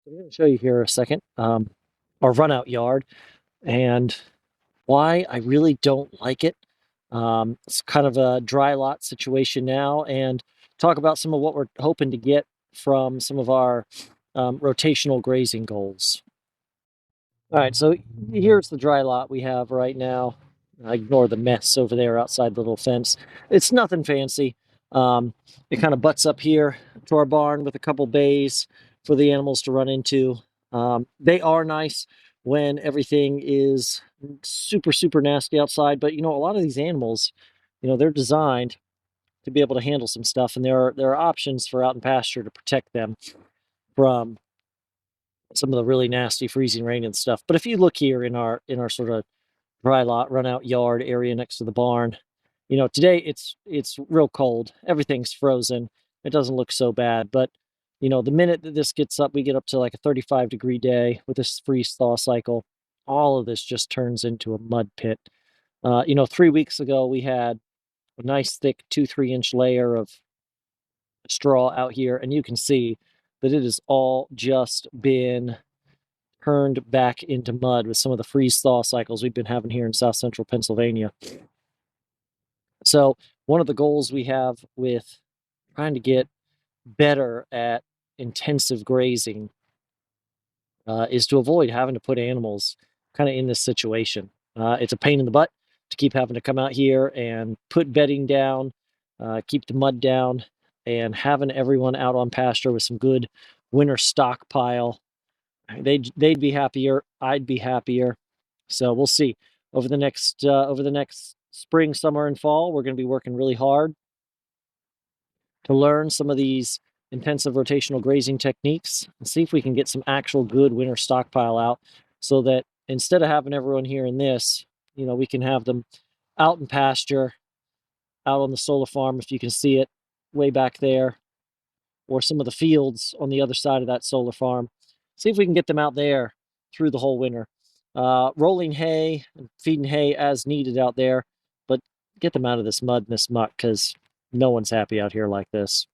I'm going to show you here a second, our run out yard and why I really don't like it. It's kind of a dry lot situation now, and talk about some of what we're hoping to get from some of our rotational grazing goals. All right, so here's the dry lot we have right now. I ignore the mess over there outside the little fence. It's nothing fancy. It kind of butts up here to our barn with a couple bays for the animals to run into. They are nice when everything is super, super nasty outside, but a lot of these animals, they're designed to be able to handle some stuff, and there are options for out in pasture to protect them from some of the really nasty freezing rain and stuff. But if you look here in our sort of dry lot, run out yard area next to the barn, today it's real cold. Everything's frozen. It doesn't look so bad, but the minute that this gets up, we get up to like a 35-degree day with this freeze thaw cycle. All of this just turns into a mud pit. 3 weeks ago we had a nice thick 2-3 inch layer of straw out here, and you can see that it has all just been turned back into mud with some of the freeze thaw cycles we've been having here in south central Pennsylvania. So, one of the goals we have with trying to get better at intensive grazing is to avoid having to put animals kind of in this situation. It's a pain in the butt to keep having to come out here and put bedding down, keep the mud down, and having everyone out on pasture with some good winter stockpile. They'd be happier. I'd be happier. So we'll see. Over the next spring, summer, and fall, we're going to be working really hard to learn some of these intensive rotational grazing techniques and see if we can get some actual good winter stockpile out, so that instead of having everyone here in this, we can have them out in pasture, out on the solar farm, if you can see it way back there, or some of the fields on the other side of that solar farm. See if we can get them out there through the whole winter. Rolling hay and feeding hay as needed out there, but get them out of this mud and this muck, because no one's happy out here like this.